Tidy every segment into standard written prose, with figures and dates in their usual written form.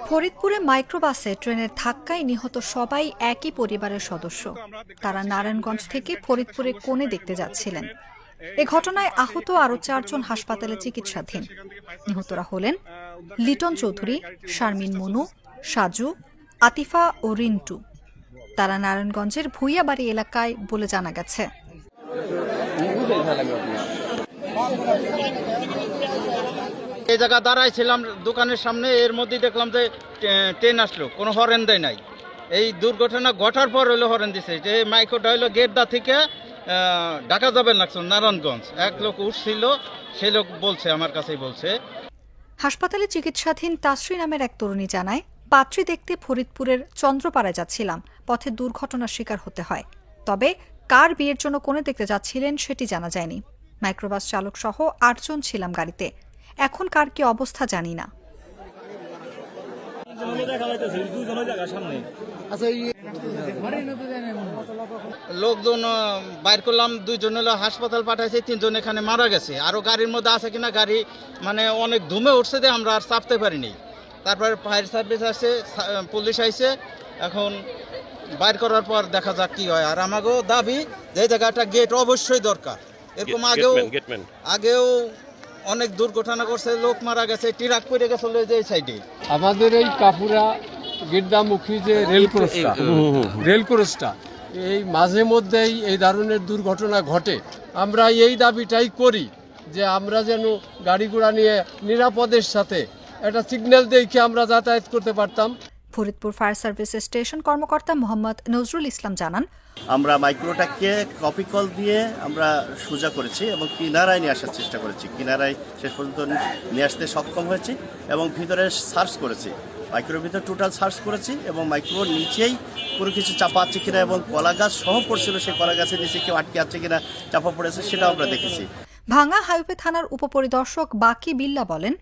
ফরিদপুরে মাইক্রোবাসে ট্রেনের ধাক্কায় নিহত সবাই একই পরিবারের সদস্য। তারা নারায়ণগঞ্জ থেকে ফরিদপুরে কোণে দেখতে যাচ্ছিলেন। এ ঘটনায় আহত আরও 4 জন হাসপাতালে চিকিৎসাধীন। নিহতরা হলেন লিটন চৌধুরী, শারমিন মনু, সাজু, আতিফা ও রিন্টু। তারা নারায়ণগঞ্জের ভুইয়াবাড়ি এলাকায় বলে জানা গেছে। এই জায়গা দাঁড়াইছিলাম দোকানের সামনে, এর মধ্যে দেখলাম যে ট্রেন আসলো, কোনো হরেন দেয় নাই। এই দুর্ঘটনা ঘটার পর হইলো হরেন দিছে, যে মাইক্রোটা হইলো গেটদা থেকে ঢাকা যাবেন লাগছে নারায়ণগঞ্জ। এক লোক উঠছিল, সেই লোক বলছে, আমার কাছেই বলছে। হাসপাতালে চিকিৎসাধীন তাসরি নামের এক তরুণী জানায়, পাত্রী দেখতে ফরিদপুরের চন্দ্রপাড়ায় যাচ্ছিলাম, পথে দুর্ঘটনার শিকার হতে হয়। তবে কার বিয়ের জন্য কোণে দেখতে যাচ্ছিলেন সেটি জানা যায়নি। মাইক্রোবাস চালক সহ 8 জন ছিলাম গাড়িতে। এখন কার কি অবস্থা জানি না। লোকজন বাইর করলাম, 2 জন হলো হাসপাতাল পাঠাইছে, 3 জন এখানে মারা গেছে। আরো গাড়ির মধ্যে আছে কিনা, গাড়ি মানে অনেক ধুমে উঠছে যে আমরা আর চাপতে পারিনি। তারপরে ফায়ার সার্ভিস আসছে, পুলিশ আইছে, এখন বাইর করার পর দেখা যাক কি হয়। আর আমাকেও দাবি যে জায়গাটা গেট অবশ্যই দরকার। এরকম আগেও অনেক দুর্ঘটনা করছে, লোক মারা গেছে, ট্রাক পড়ে গেছে যে সাইডে। আমাদের এই কাপুরা গির্দামুখী যে রেল ক্রসটা এই মাঝে মধ্যেই এই ধরনের দুর্ঘটনা ঘটে। আমরা এই দাবিটাই করি যে আমরা যেন গাড়ি ঘোড়া নিয়ে নিরাপদের সাথে একটা সিগন্যাল দেখে আমরা যাতায়াত করতে পারতাম। ফরিদপুর ফায়ার সার্ভিসের স্টেশন কর্মকর্তা মোহাম্মদ নজরুল ইসলাম জানান, আমরা মাইক্রোটাকে কপি কল দিয়ে আমরা সোজা করেছি এবং কিনারায় নিয়ে আসার চেষ্টা করেছি। কিনারায় শেষ পর্যন্ত নিয়ে আসতে সক্ষম হয়েছি এবং ভিতরে সার্চ করেছি, মাইক্রোর ভিতরে টোটাল সার্চ করেছি এবং মাইক্রোর নিচেই কোনো কিছু চাপা আছে কিনা এবং কলা গাছ সহ পড়ছিল, সেই কলা গাছের নিচে কেউ আটকে আছে কিনা, চাপা পড়েছে, সেটাও আমরা দেখেছি। ভাঙ্গা হাইওয়ে থানার উপপরিদর্শক বাকি বিল্লা বলেন,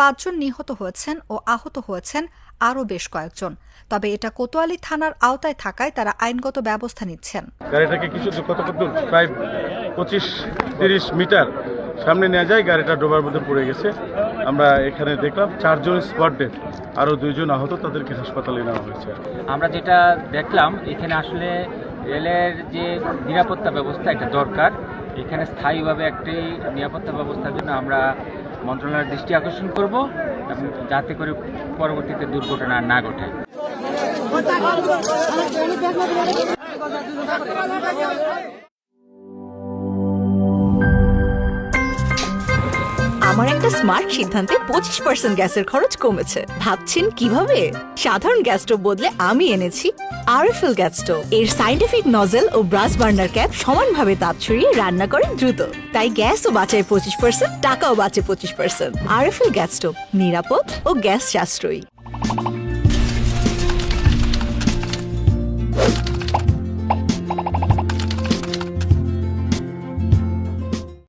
5 জন নিহত হয়েছেন ও আহত হয়েছেন আরও বেশ কয়েকজন। তবে এটা কোতোয়ালি থানার আওতায় থাকায় তারা আইনগত ব্যবস্থা নিচ্ছেন। গাড়িটাকে কিছু কতদূর, প্রায় 25-30 মিটার সামনে নিয়ে যায়, গাড়িটা ডোবার মধ্যে পড়ে গেছে। আমরা এখানে দেখলাম 4 জন স্পট ডেথ, আরও 2 জন আহত, তাদেরকে হাসপাতালে নেওয়া হয়েছে। আমরা যেটা দেখলাম, এখানে আসলে রেলের যে নিরাপত্তা ব্যবস্থা একটা দরকার। এখানে স্থায়ীভাবে একটি নিরাপত্তা ব্যবস্থার জন্য আমরা মন্ত্রণালয়ের দৃষ্টি আকর্ষণ করব, যাতে করে পরবর্তীতে দুর্ঘটনা না ঘটে। আমার একটা স্মার্ট সিদ্ধান্তে 25% গ্যাসের খরচ কমেছে। ভাবছেন কিভাবে? সাধারণ গ্যাস স্টোভ বদলে আমি এনেছি আরএফএল গ্যাস স্টোভ। এর সাইন্টিফিক নজল ও ব্রাস বার্নার ক্যাপ সমানভাবে তাপ ছড়িয়ে রান্না করে দ্রুত। তাই গ্যাসও বাঁচায় 25%, টাকাও বাঁচে 25%। আরএফএল গ্যাস স্টোভ, নিরাপদ ও গ্যাস সাশ্রয়ী।